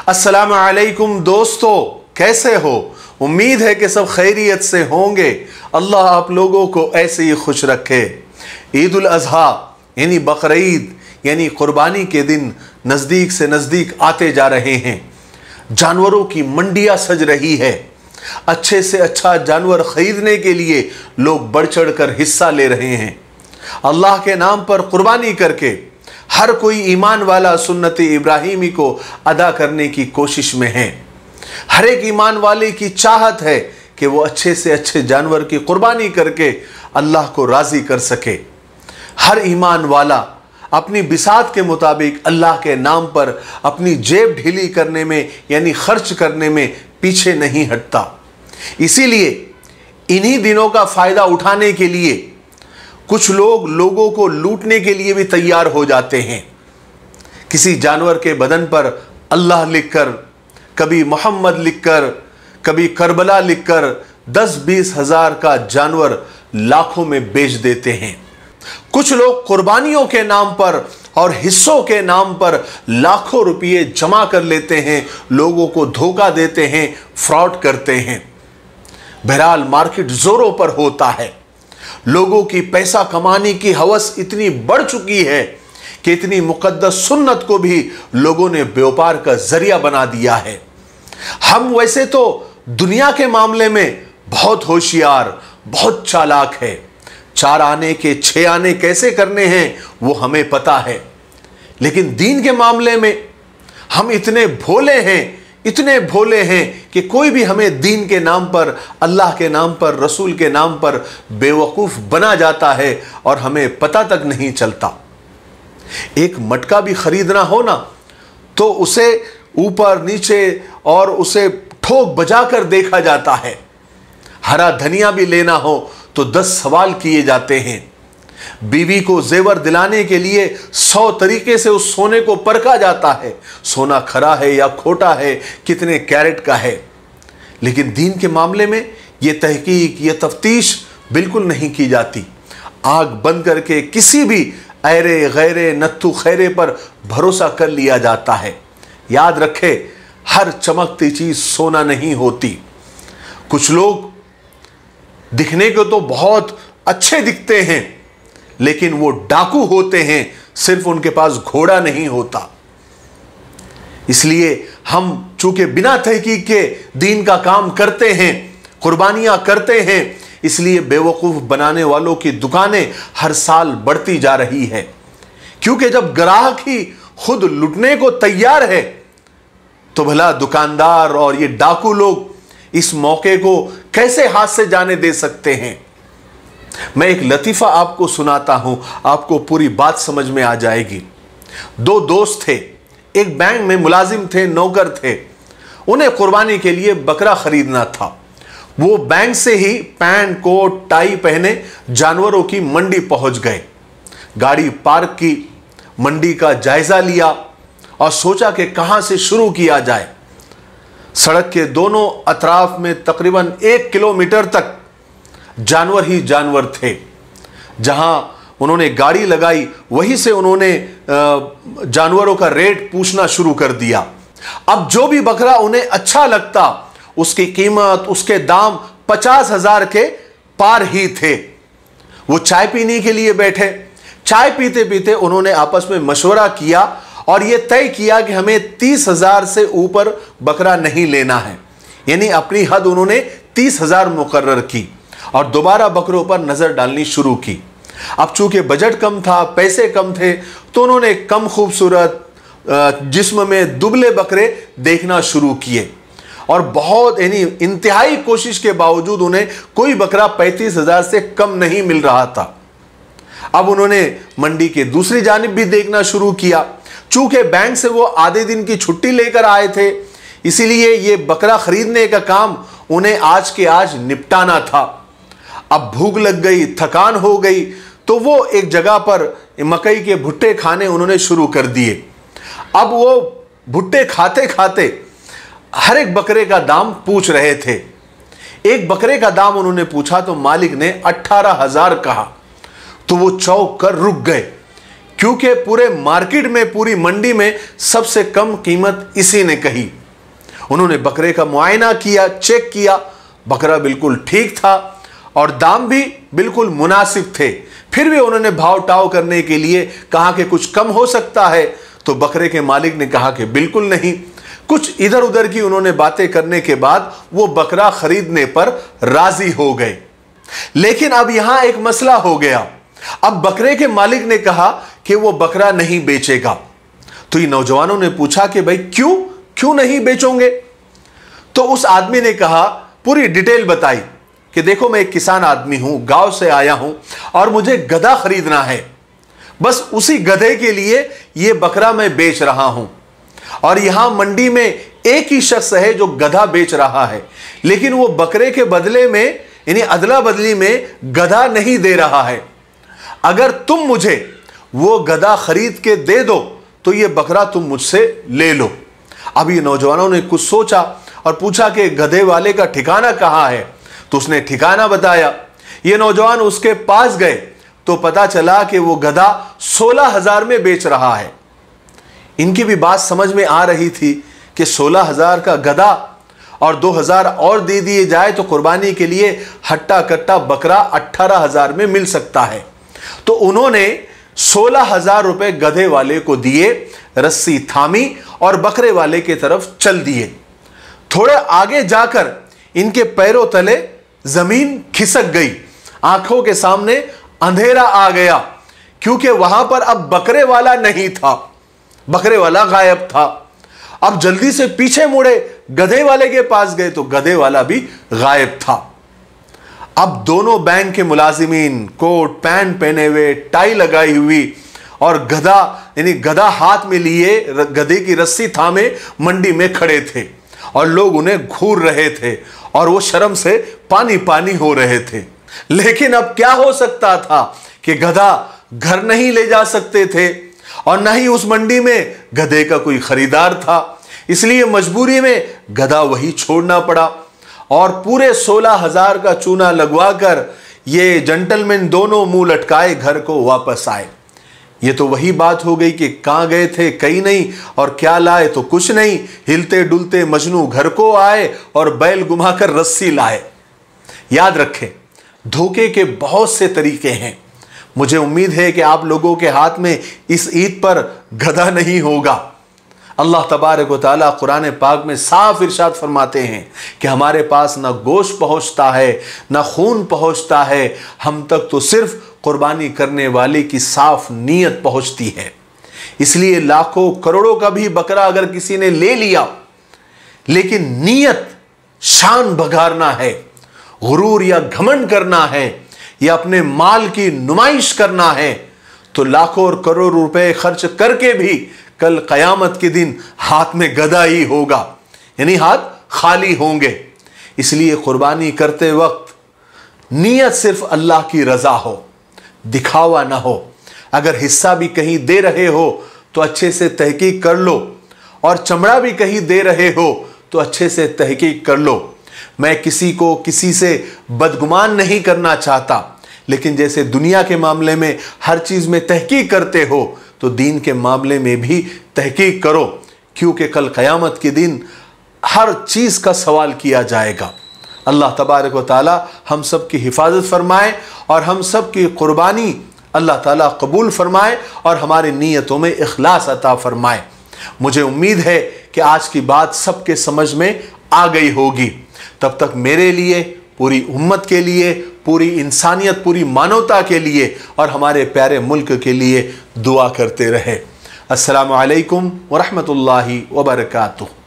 अस्सलामु अलैकुम दोस्तों, कैसे हो? उम्मीद है कि सब खैरियत से होंगे। अल्लाह आप लोगों को ऐसे ही खुश रखे। ईद उल अज़हा यानी बकरीद यानी कुर्बानी के दिन नज़दीक से नज़दीक आते जा रहे हैं। जानवरों की मंडियाँ सज रही है। अच्छे से अच्छा जानवर ख़रीदने के लिए लोग बढ़ चढ़ कर हिस्सा ले रहे हैं। अल्लाह के नाम पर कुर्बानी करके हर कोई ईमान वाला सुन्नत इब्राहिमी को अदा करने की कोशिश में है। हर एक ईमान वाले की चाहत है कि वो अच्छे से अच्छे जानवर की कुर्बानी करके अल्लाह को राज़ी कर सके। हर ईमान वाला अपनी बिसात के मुताबिक अल्लाह के नाम पर अपनी जेब ढीली करने में यानी खर्च करने में पीछे नहीं हटता। इसीलिए इन्हीं दिनों का फ़ायदा उठाने के लिए कुछ लोग लोगों को लूटने के लिए भी तैयार हो जाते हैं। किसी जानवर के बदन पर अल्लाह लिखकर, कभी मोहम्मद लिखकर, कभी करबला लिखकर 10-20 हज़ार का जानवर लाखों में बेच देते हैं। कुछ लोग कुर्बानियों के नाम पर और हिस्सों के नाम पर लाखों रुपये जमा कर लेते हैं, लोगों को धोखा देते हैं, फ्रॉड करते हैं। बहरहाल मार्केट जोरों पर होता है। लोगों की पैसा कमाने की हवस इतनी बढ़ चुकी है कि इतनी मुकद्दस सुन्नत को भी लोगों ने व्यापार का जरिया बना दिया है। हम वैसे तो दुनिया के मामले में बहुत होशियार, बहुत चालाक है। 4 आने के 6 आने कैसे करने हैं वो हमें पता है, लेकिन दीन के मामले में हम इतने भोले हैं कि कोई भी हमें दीन के नाम पर, अल्लाह के नाम पर, रसूल के नाम पर बेवकूफ़ बना जाता है और हमें पता तक नहीं चलता। एक मटका भी खरीदना हो ना तो उसे ऊपर नीचे और उसे ठोक बजा कर देखा जाता है। हरा धनिया भी लेना हो तो 10 सवाल किए जाते हैं। बीवी को जेवर दिलाने के लिए 100 तरीके से उस सोने को परखा जाता है। सोना खरा है या खोटा है, कितने कैरेट का है। लेकिन दीन के मामले में ये तहकीक, ये तफ्तीश बिल्कुल नहीं की जाती। आग बंद करके किसी भी ऐरे गैरे नत्थु खैरे पर भरोसा कर लिया जाता है। याद रखे, हर चमकती चीज सोना नहीं होती। कुछ लोग दिखने को तो बहुत अच्छे दिखते हैं, लेकिन वो डाकू होते हैं, सिर्फ उनके पास घोड़ा नहीं होता। इसलिए हम चूंकि बिना तहकीक के दीन का काम करते हैं, कुर्बानियां करते हैं, इसलिए बेवकूफ़ बनाने वालों की दुकानें हर साल बढ़ती जा रही है। क्योंकि जब ग्राहक ही खुद लुटने को तैयार है तो भला दुकानदार और ये डाकू लोग इस मौके को कैसे हाथ से जाने दे सकते हैं। मैं एक लतीफ़ा आपको सुनाता हूं, आपको पूरी बात समझ में आ जाएगी। 2 दोस्त थे, एक बैंक में मुलाजिम थे, नौकर थे। उन्हें कुर्बानी के लिए बकरा खरीदना था। वो बैंक से ही पैंट कोट टाई पहने जानवरों की मंडी पहुंच गए। गाड़ी पार्क की, मंडी का जायजा लिया और सोचा कि कहां से शुरू किया जाए। सड़क के दोनों अतराफ में तकरीबन 1 किलोमीटर तक जानवर ही जानवर थे। जहां उन्होंने गाड़ी लगाई वहीं से उन्होंने जानवरों का रेट पूछना शुरू कर दिया। अब जो भी बकरा उन्हें अच्छा लगता उसकी कीमत, उसके दाम 50,000 के पार ही थे। वो चाय पीने के लिए बैठे। चाय पीते पीते उन्होंने आपस में मशवरा किया और यह तय किया कि हमें 30,000 से ऊपर बकरा नहीं लेना है। यानी अपनी हद उन्होंने 30,000 मुकर्रर की और दोबारा बकरों पर नजर डालनी शुरू की। अब चूंकि बजट कम था, पैसे कम थे, तो उन्होंने कम खूबसूरत जिस्म में दुबले बकरे देखना शुरू किए और बहुत यानी इंतहाई कोशिश के बावजूद उन्हें कोई बकरा 35,000 से कम नहीं मिल रहा था। अब उन्होंने मंडी के दूसरी जानिब भी देखना शुरू किया। चूंकि बैंक से वो आधे दिन की छुट्टी लेकर आए थे, इसीलिए ये बकरा खरीदने का काम उन्हें आज के आज निपटाना था। अब भूख लग गई, थकान हो गई, तो वो एक जगह पर मकई के भुट्टे खाने उन्होंने शुरू कर दिए। अब वो भुट्टे खाते खाते हर एक बकरे का दाम पूछ रहे थे। एक बकरे का दाम उन्होंने पूछा तो मालिक ने 18,000 कहा। तो वो चौंक कर रुक गए, क्योंकि पूरे मार्केट में, पूरी मंडी में सबसे कम कीमत इसी ने कही। उन्होंने बकरे का मुआयना किया, चेक किया, बकरा बिल्कुल ठीक था और दाम भी बिल्कुल मुनासिब थे। फिर भी उन्होंने भाव टाव करने के लिए कहा कि कुछ कम हो सकता है, तो बकरे के मालिक ने कहा कि बिल्कुल नहीं। कुछ इधर उधर की उन्होंने बातें करने के बाद वो बकरा खरीदने पर राजी हो गए। लेकिन अब यहां एक मसला हो गया। अब बकरे के मालिक ने कहा कि वो बकरा नहीं बेचेगा। तो ये नौजवानों ने पूछा कि भाई क्यों नहीं बेचोगे? तो उस आदमी ने कहा, पूरी डिटेल बताई कि देखो मैं एक किसान आदमी हूं, गांव से आया हूं और मुझे गधा खरीदना है। बस उसी गधे के लिए ये बकरा मैं बेच रहा हूं और यहां मंडी में एक ही शख्स है जो गधा बेच रहा है, लेकिन वो बकरे के बदले में यानी अदला बदली में गधा नहीं दे रहा है। अगर तुम मुझे वो गधा खरीद के दे दो तो ये बकरा तुम मुझसे ले लो। अब ये नौजवानों ने कुछ सोचा और पूछा कि गधे वाले का ठिकाना कहाँ है? तो उसने ठिकाना बताया। ये नौजवान उसके पास गए तो पता चला कि वो गधा 16,000 में बेच रहा है। इनकी भी बात समझ में आ रही थी कि 16,000 का गधा और 2,000 और दे दिए जाए तो कुर्बानी के लिए हट्टा कट्टा बकरा 18,000 में मिल सकता है। तो उन्होंने 16,000 रुपए गधे वाले को दिए, रस्सी थामी और बकरे वाले की तरफ चल दिए। थोड़े आगे जाकर इनके पैरों तले जमीन खिसक गई, आंखों के सामने अंधेरा आ गया, क्योंकि वहां पर अब बकरे वाला नहीं था, बकरे वाला गायब था। अब जल्दी से पीछे मुड़े, गधे वाले के पास गए तो गधे वाला भी गायब था। अब दोनों बैंक के मुलाजिमीन कोट पैंट पहने हुए, टाई लगाई हुई और गधा यानी गधा हाथ में लिए, गधे की रस्सी थामे मंडी में खड़े थे और लोग उन्हें घूर रहे थे और वो शर्म से पानी पानी हो रहे थे। लेकिन अब क्या हो सकता था कि गधा घर नहीं ले जा सकते थे और न ही उस मंडी में गधे का कोई खरीदार था, इसलिए मजबूरी में गधा वही छोड़ना पड़ा और पूरे 16,000 का चूना लगवाकर ये जेंटलमैन दोनों मुंह लटकाए घर को वापस आए। ये तो वही बात हो गई कि कहां गए थे कहीं नहीं और क्या लाए तो कुछ नहीं। हिलते डुलते मजनू घर को आए और बैल घुमाकर रस्सी लाए। याद रखें, धोखे के बहुत से तरीके हैं। मुझे उम्मीद है कि आप लोगों के हाथ में इस ईद पर गधा नहीं होगा। अल्लाह तबारक व तआला कुरान पाक में साफ इरशाद फरमाते हैं कि हमारे पास ना गोश्त पहुंचता है ना खून पहुंचता है, हम तक तो सिर्फ कुर्बानी करने वाले की साफ नीयत पहुंचती है। इसलिए लाखों करोड़ों का भी बकरा अगर किसी ने ले लिया, लेकिन नीयत शान बघारना है, गुरूर या घमंड करना है या अपने माल की नुमाइश करना है, तो लाखों और करोड़ रुपए खर्च करके भी कल कयामत के दिन हाथ में गधा ही होगा, यानी हाथ खाली होंगे। इसलिए कुर्बानी करते वक्त नीयत सिर्फ अल्लाह की रजा हो, दिखावा ना हो। अगर हिस्सा भी कहीं दे रहे हो तो अच्छे से तहकीक कर लो और चमड़ा भी कहीं दे रहे हो तो अच्छे से तहकीक कर लो। मैं किसी को किसी से बदगुमान नहीं करना चाहता, लेकिन जैसे दुनिया के मामले में हर चीज में तहकीक करते हो तो दीन के मामले में भी तहकीक करो, क्योंकि कल क़यामत के दिन हर चीज का सवाल किया जाएगा। अल्लाह तबारक व तआला हम सब की हिफाजत फरमाए और हम सब की कुर्बानी अल्लाह ताला कबूल फरमाए और हमारी नीयतों में इखलास अता फरमाए। मुझे उम्मीद है कि आज की बात सबके समझ में आ गई होगी। तब तक मेरे लिए, पूरी उम्मत के लिए, पूरी इंसानियत, पूरी मानवता के लिए और हमारे प्यारे मुल्क के लिए दुआ करते रहे। अस्सलामु अलैकुम व रहमतुल्लाहि व बरकातुहू।